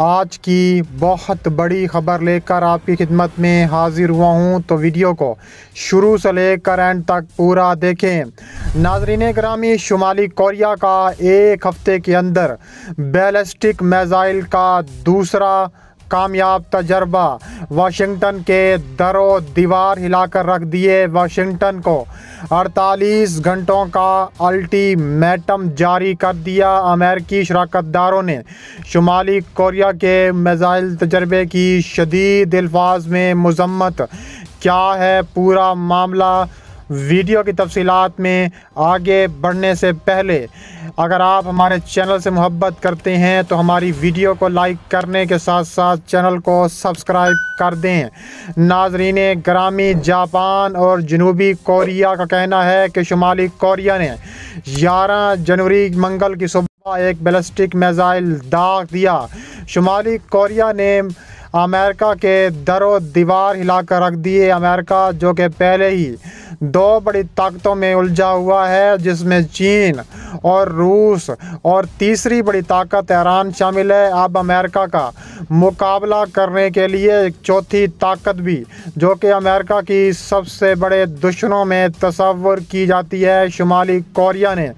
आज की बहुत बड़ी खबर लेकर आपकी खिदमत में हाजिर हुआ हूं, तो वीडियो को शुरू से लेकर एंड तक पूरा देखें। नाज़रीन ग्रामी, शुमाली कोरिया का एक हफ्ते के अंदर बैलिस्टिक मिसाइल का दूसरा कामयाब तजर्बा वाशिंगटन के दरो दीवार हिलाकर रख दिए। वाशिंगटन को 48 घंटों का अल्टीमेटम जारी कर दिया। अमेरिकी शराकतदारों ने शुमाली कोरिया के मिसाइल तजर्बे की शदीद अल्फाज में मज़म्मत। क्या है पूरा मामला, वीडियो की तफसीलात में आगे बढ़ने से पहले अगर आप हमारे चैनल से मोहब्बत करते हैं तो हमारी वीडियो को लाइक करने के साथ साथ चैनल को सब्सक्राइब कर दें। नाज़रीन ग्रामी, जापान और जनूबी कोरिया का कहना है कि शुमाली कोरिया ने 11 जनवरी मंगल की सुबह एक बैलिस्टिक मिसाइल दाग दिया। शुमाली कोरिया ने अमेरिका के दरो दीवार हिलाकर रख दिए। अमेरिका जो कि पहले ही दो बड़ी ताकतों में उलझा हुआ है, जिसमें चीन और रूस और तीसरी बड़ी ताकत ईरान शामिल है। अब अमेरिका का मुकाबला करने के लिए एक चौथी ताकत भी, जो कि अमेरिका की सबसे बड़े दुश्मनों में तस्वर की जाती है, शुमाली कोरिया ने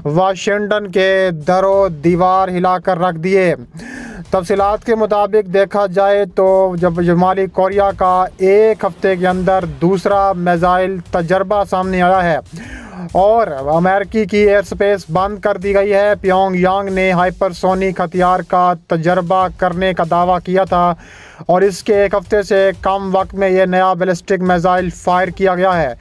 वाशिंगटन के दरो दीवार हिलाकर रख दिए। तफसीलात के मुताबिक देखा जाए तो जब शुमाली कोरिया का एक हफ्ते के अंदर दूसरा मिसाइल तजर्बा सामने आया है और अमेरिकी की एयर स्पेस बंद कर दी गई है। प्योंगयांग ने हाइपरसोनिक हथियार का तजर्बा करने का दावा किया था और इसके एक हफ्ते से कम वक्त में यह नया बैलिस्टिक मिसाइल फायर किया गया है।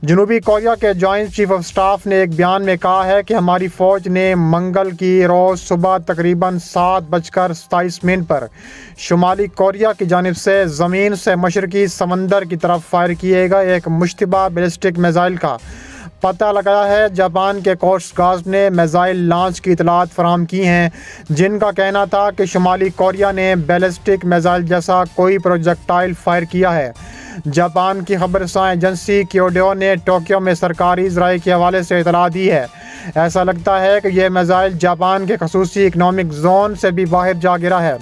जनूबी कोरिया के जॉइंट चीफ ऑफ स्टाफ ने एक बयान में कहा है कि हमारी फ़ौज ने मंगल की रोज़ सुबह तकरीबन 7:27 पर शुमाली कोरिया की जानिब से ज़मीन से मशरकी समंदर की तरफ फायर किए गए एक मुश्तबा बैलिस्टिक मिसाइल का पता लगाया है। जापान के कोस्ट गार्ड ने मिसाइल लॉन्च की इतलात फराहम की हैं, जिनका कहना था कि शुमाली कोरिया ने बैलिस्टिक मिसाइल जैसा कोई प्रोजेक्टाइल फायर किया है। जापान की खबरसां एजेंसी क्योडो ने टोक्यो में सरकारी ज़राए के हवाले से इतला दी है। ऐसा लगता है कि यह मिसाइल जापान के खसूसी इकनॉमिक जोन से भी बाहर जा गिरा है।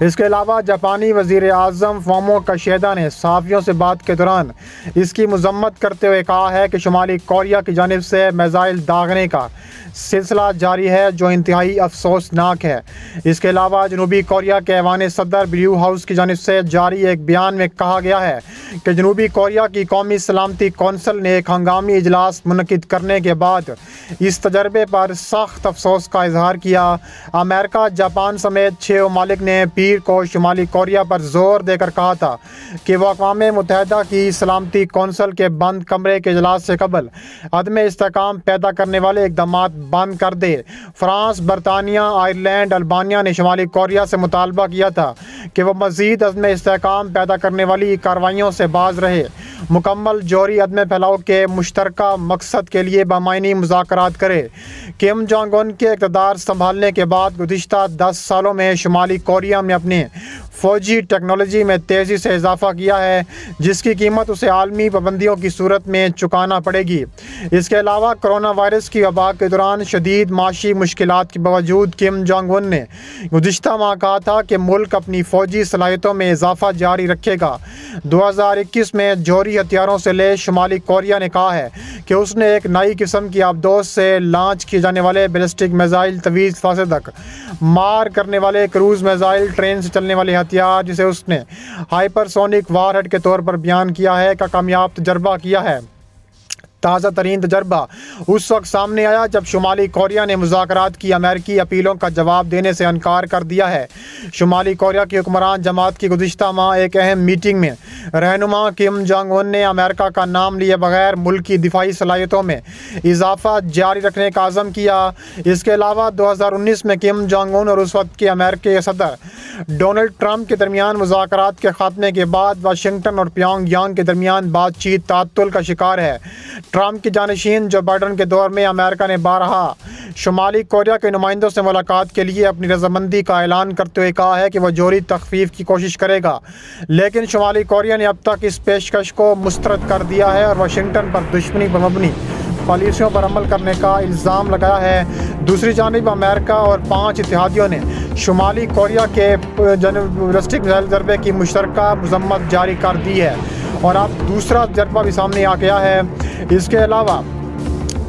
इसके अलावा जापानी वज़ीर आज़म फोमो कशिदा ने सहाफ़ियों से बात के दौरान इसकी मज़म्मत करते हुए कहा है कि शुमाली कोरिया की जानिब से मिसाइल दागने का सिलसिला जारी है, जो इंतहाई अफसोसनाक है। इसके अलावा जनूबी कोरिया के ऐवान सदर ब्लू हाउस की जानिब से जारी एक बयान में कहा गया है कि जनूबी कोरिया की कौमी सलामती कौंसिल ने एक हंगामी इजलास मुनक़िद करने के बाद इस तजर्बे पर सख्त अफसोस का इजहार किया। अमेरिका, जापान समेत 6 ममालिक ने पीर को शुमाली कोरिया पर जोर देकर कहा था कि वह अक़वाम मुत्तहिदा की सलामती कौंसिल के बंद कमरे के इजलास से कबल अदम इस्तेहकाम पैदा करने वाले इक़दामात बंद कर दे। फ्रांस, बरतानिया, आयरलैंड, अल्बानिया ने शुमाली कोरिया से मुतालबा किया था कि वह मज़ीद अदम इस्तेहकाम पैदा करने वाली कार्रवाइयों से बाज रहे। मुकम्मल जोरी अदम फैलाव के मुश्तरका मकसद के लिए बामायनी मुज़ाकरात करे। किम जोंग उन के इक़्तिदार संभालने के बाद गुज़िश्ता 10 सालों में शुमाली कोरिया में अपने फ़ौजी टेक्नोलॉजी में तेज़ी से इजाफ़ा किया है, जिसकी कीमत उसे आलमी पाबंदियों की सूरत में चुकाना पड़ेगी। इसके अलावा कोरोना वायरस की वबा के दौरान शदीद माशी मुश्किलात के बावजूद किम जोंग उन ने गुज़िश्ता माह कहा था कि मुल्क अपनी फ़ौजी सलाहियतों में इजाफ़ा जारी रखेगा। 2021 में जोहरी हथियारों से लैस शुमाली कोरिया ने कहा है कि उसने एक नई किस्म की आबदोस से लॉन्च किए जाने वाले बैलिस्टिक मिसाइल, तवीज़ फासले तक मार करने वाले क्रूज़ मिसाइल, ट्रेन से चलने वाले हथियार, जिसे उसने हाइपरसोनिक वारहेड के तौर पर बयान किया है, का कामयाब तजर्बा किया है। ताज़ा तरीन तजर्बा उस वक्त सामने आया जब शुमाली कोरिया ने मुज़ाकरात की अमेरिकी अपीलों का जवाब देने से इनकार कर दिया है। शुमाली कोरिया की हुक्मरान जमात की गुज़िश्ता माह एक अहम मीटिंग में रहनुमा किम जोंग उन ने अमेरिका का नाम लिए बगैर मुल्क की दिफाई सलाहियतों में इजाफ़ा जारी रखने का आज़म किया। इसके अलावा 2019 में किम जोंग उन और उस वक्त के अमेरिकी सदर डोनाल्ड ट्रंप के दरमियान मुज़ाकरात के ख़ात्मे के बाद वाशिंगटन और प्योंगयांग के दरमियान बातचीत ताअत्तुल का शिकार है। ट्रंप की जानशीन जो बाइडन के दौर में अमेरिका ने बारहा शुमाली कोरिया के नुमाइंदों से मुलाकात के लिए अपनी रजामंदी का ऐलान करते हुए कहा है कि वह जोरी तखफीफ की कोशिश करेगा, लेकिन शुमाली कोरिया ने अब तक इस पेशकश को मुस्तरद कर दिया है और वाशिंगटन पर दुश्मनी पर मबनी पॉलिसियों पर अमल करने का इल्ज़ाम लगाया है। दूसरी जानिब अमेरिका और 5 इत्तेहादियों ने शुमाली कोरिया के बैलिस्टिक मिसाइल ज़रबे की मुश्तरका मज़म्मत जारी कर दी है और अब दूसरा ज़रबा भी सामने आ गया है। इसके अलावा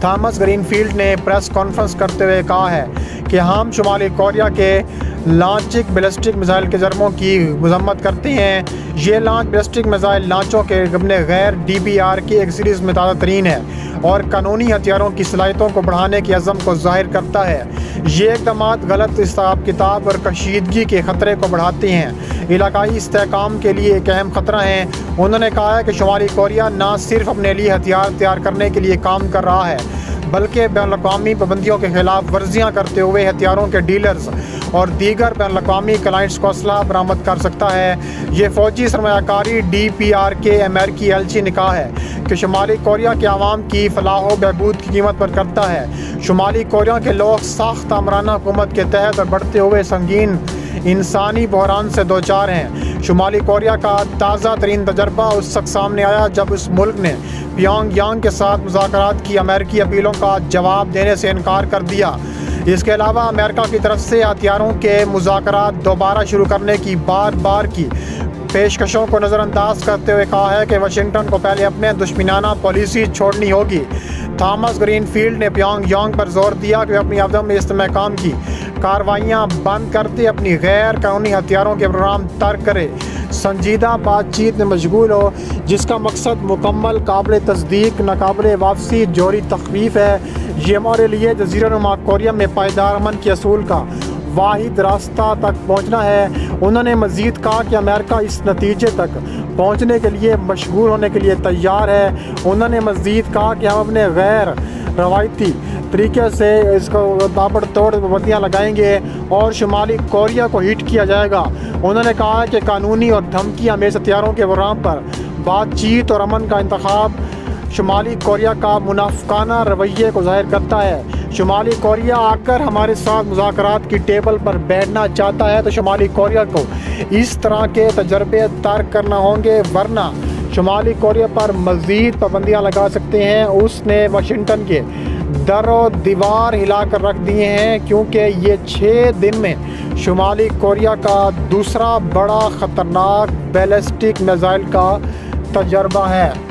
थॉमस ग्रीनफील्ड ने प्रेस कॉन्फ्रेंस करते हुए कहा है कि हम शुमाली कोरिया के लॉन्चिंग बैलिस्टिक मिसाइल के ज़रबों की मज़म्मत करते हैं। ये लॉन्च बैलिस्टिक मिसाइल लॉन्चों के अपने गैर DBR की एक सीरीज़ में ताज़ा तरीन है और कानूनी हथियारों की सलाहियतों को बढ़ाने के अज़म को ज़ाहिर करता है। ये इक़दाम गलत हिसाब किताब और कशीदगी के ख़तरे को बढ़ाते हैं, इलाकाई इस्तेहकाम के लिए एक अहम ख़तरा है। उन्होंने कहा है कि शुमाली कोरिया न सिर्फ अपने लिए हथियार तैयार करने के लिए काम कर रहा है बल्कि बैनुल-अक़वामी पाबंदियों के खिलाफ वर्जियाँ करते हुए हथियारों के डीलर्स और दीगर बैनुल-अक़वामी क्लाइंट्स को असला बरामद कर सकता है। ये फ़ौजी सरमायाकारी DPR के अमेरिकी एलची ने कहा है कि शुमाली कोरिया के आवाम की फलाह व बहबूद की कीमत पर करता है। शुमाली कोरिया के लोग सख्त आमराना हुकूमत के तहत और बढ़ते हुए संगीन इंसानी बहरान से दो चार हैं। शुमाली कोरिया का ताज़ा तरीन तजर्बा उस वक्त सामने आया जब उस मुल्क ने प्योंगयांग के साथ मुज़ाकरात की अमेरिकी अपीलों का जवाब देने से इनकार कर दिया। इसके अलावा अमेरिका की तरफ से हथियारों के मुज़ाकरात दोबारा शुरू करने की बार की पेशकशों को नज़रअंदाज करते हुए कहा है कि वाशिंगटन को पहले अपने दुश्मनाना पॉलिसी छोड़नी होगी। थॉमस ग्रीनफील्ड ने प्योंगयांग पर जोर दिया कि वे अपनी अदम इस्तेहकाम की कार्रवाइयाँ बंद करते अपनी गैर कानूनी हथियारों के प्रोग्राम तर्क करे, संजीदा बातचीत में मशगूल हो जिसका मकसद मुकम्मल काबिल तस्दीक नाकाबिल वापसी जोरी तखफीफ है। ये हमारे लिए जज़ीरा नुमा कोरिया में पायदार अमन के असूल का वाहिद रास्ता तक पहुँचना है। उन्होंने मज़ीद कहा कि अमेरिका इस नतीजे तक पहुँचने के लिए मशगूल होने के लिए तैयार है। उन्होंने मज़ीद कहा कि हम अपने गैर रवायती तरीके से इसको ताबड़तोड़ पाबंदियाँ लगाएंगे और शुमाली कोरिया को हिट किया जाएगा। उन्होंने कहा कि कानूनी और धमकी हमें हथियारों के प्रोग्राम पर बातचीत और अमन का इंतखाब शुमाली कोरिया का मुनाफिकाना रवैये को ज़ाहिर करता है। शुमाली कोरिया आकर हमारे साथ मुज़ाकरात की टेबल पर बैठना चाहता है तो शुमाली कोरिया को इस तरह के तजर्बे तर्क करना होंगे, वरना शुमाली कोरिया पर मज़ीद पाबंदियाँ लगा सकते हैं। उसने वाशिंगटन के दरो दीवार हिला कर रख दिए हैं क्योंकि ये 6 दिन में शुमाली कोरिया का दूसरा बड़ा ख़तरनाक बैलिस्टिक मिसाइल का तजर्बा है।